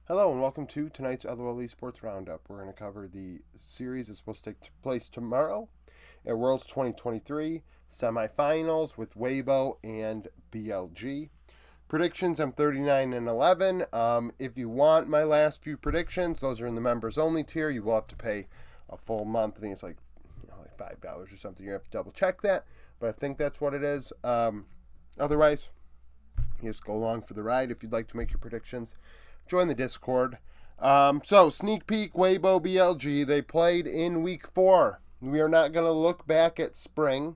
Hello and welcome to tonight's LOL Esports Roundup. We're going to cover the series that's supposed to take place tomorrow at Worlds 2023 Semifinals with Weibo and BLG. Predictions, I'm 39-11. If you want my last few predictions, those are in the members only tier. You will have to pay a full month. I think it's like $5 or something. You have to double check that, but I think that's what it is. Otherwise, you just go along for the ride. If you'd like to make your predictions, join the Discord. So, sneak peek, Weibo, BLG. They played in week 4. We are not going to look back at spring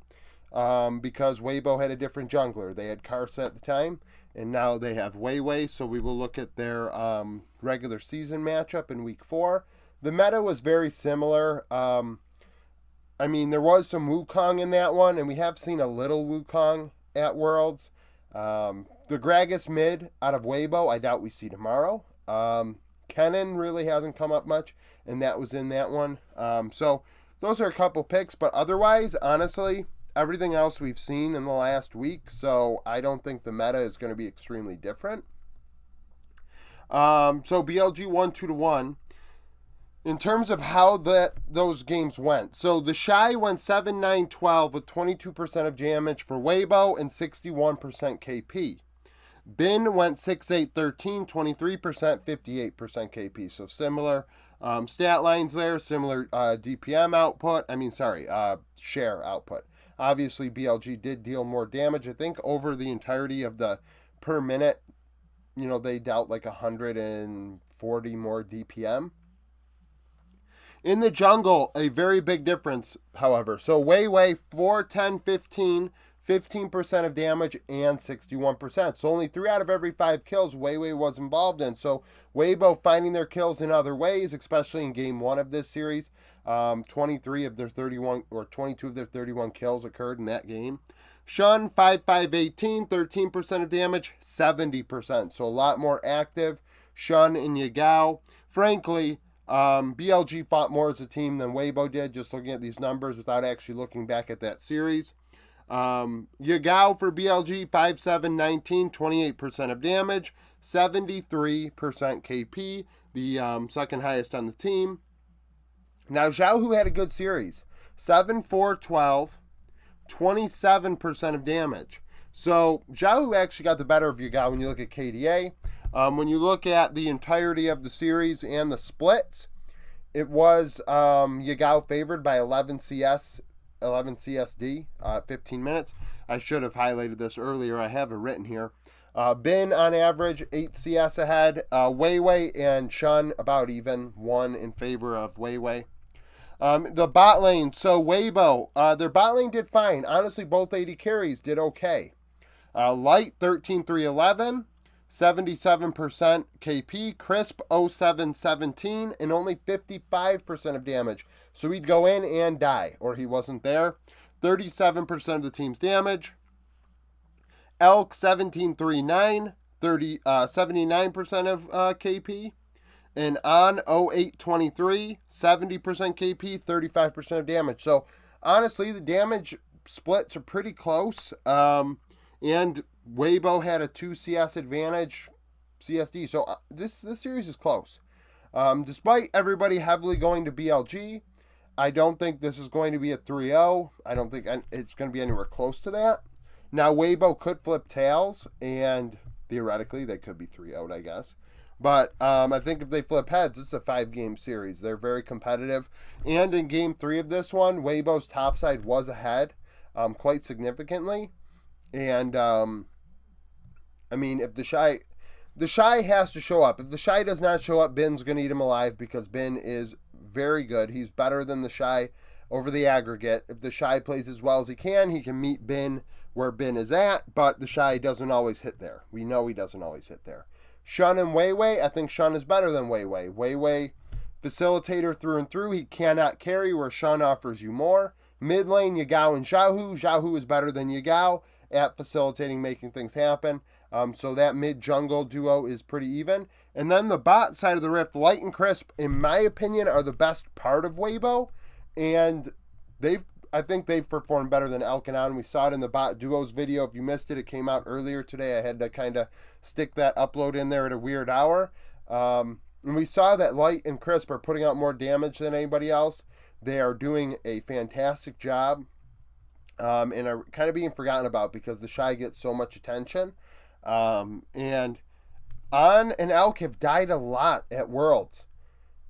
because Weibo had a different jungler. They had Karsa at the time, and now they have Weiwei. So we will look at their regular season matchup in week 4. The meta was very similar. There was some Wukong in that one, and we have seen a little Wukong at Worlds. The Gragas mid out of Weibo, I doubt we see tomorrow. Kennen really hasn't come up much, and that was in that one. So those are a couple picks, but otherwise, honestly, everything else we've seen in the last week, so I don't think the meta is going to be extremely different. So BLG won 2-1. In terms of how those games went, so the Shy went 7-9-12 with 22% of damage for Weibo and 61% KP. Bin went 6-8-13, 23%, 58% KP. So similar stat lines there, similar DPM output. Share output. Obviously, BLG did deal more damage. I think over the entirety of the per minute, they dealt like 140 more DPM. In the jungle, a very big difference, however. So Weiwei, 4-10-15, 15% of damage and 61%. So only 3 out of every 5 kills Weiwei was involved in. So Weibo finding their kills in other ways, especially in game 1 of this series. 22 of their 31 kills occurred in that game. Shun, 5-5-18, 13% of damage, 70%. So a lot more active. Shun and Yagao. Frankly, BLG fought more as a team than Weibo did, just looking at these numbers without actually looking back at that series. Yagao for BLG, 5-7-19, 28% of damage, 73% KP, the second highest on the team. Now, Xiaohu had a good series, 7-4-12, 27% of damage. So, Xiaohu actually got the better of Yagao when you look at KDA. When you look at the entirety of the series and the splits, it was Yagao favored by 11 CSD, 15 minutes. I should have highlighted this earlier. I have it written here. Bin on average, 8 CS ahead. Weiwei and Shun about even, 1 in favor of Weiwei. The bot lane, so Weibo, their bot lane did fine. Honestly, both AD carries did okay. Light, 13-3-11. 77% KP, Crisp 07-17, and only 55% of damage. So he'd go in and die, or he wasn't there. 37% of the team's damage. Elk 17-3-9, 79% of KP. And on 08-23, 70% KP, 35% of damage. So honestly, the damage splits are pretty close. And Weibo had a 2 CS advantage, CSD. So this series is close. Despite everybody heavily going to BLG, I don't think this is going to be a 3-0. I don't think it's going to be anywhere close to that. Now, Weibo could flip tails, and theoretically, they could be 3-0, I guess. But I think if they flip heads, it's a 5-game series. They're very competitive. And in Game 3 of this one, Weibo's topside was ahead quite significantly. And, if the Shy has to show up. If the Shy does not show up, Bin's going to eat him alive because Bin is very good. He's better than the Shy over the aggregate. If the Shy plays as well as he can meet Bin where Bin is at, but the Shy doesn't always hit there. We know he doesn't always hit there. Shun and Weiwei, I think Shun is better than Weiwei. Weiwei, facilitator through and through. He cannot carry where Shun offers you more. Mid lane, Yagao and Xiaohu. Xiaohu is better than Yagao at facilitating, making things happen. So that mid-jungle duo is pretty even. And then the bot side of the rift, Light and Crisp, in my opinion, are the best part of Weibo. And I think they've performed better than Elkanon. We saw it in the bot duos video. If you missed it, it came out earlier today. I had to kind of stick that upload in there at a weird hour. And we saw that Light and Crisp are putting out more damage than anybody else. They are doing a fantastic job, and are kind of being forgotten about because the Shy gets so much attention. And On and Elk have died a lot at Worlds.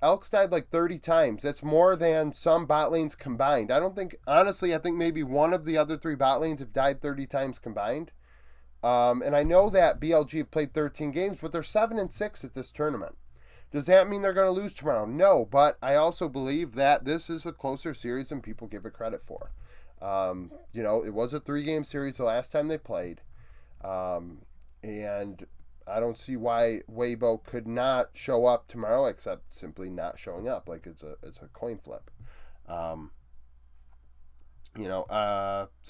Elk's died like 30 times. That's more than some bot lanes combined. I don't think, honestly, I think maybe one of the other 3 bot lanes have died 30 times combined. And I know that BLG have played 13 games, but they're 7-6 at this tournament. Does that mean they're going to lose tomorrow? No, but I also believe that this is a closer series than people give it credit for. It was a 3-game series the last time they played. And I don't see why Weibo could not show up tomorrow, except simply not showing up. Like it's a coin flip. So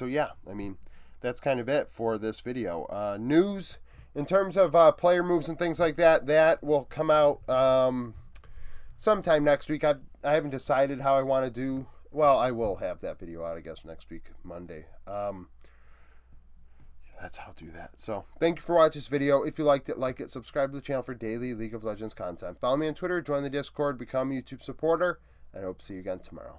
yeah, I mean, that's kind of it for this video. News in terms of player moves and things like that, that will come out sometime next week. I haven't decided how I want to do. Well, I will have that video out, I guess, next week, Monday. That's how I'll do that. So, thank you for watching this video. If you liked it, like it, subscribe to the channel for daily League of Legends content. Follow me on Twitter, join the Discord, become a YouTube supporter, and I hope to see you again tomorrow.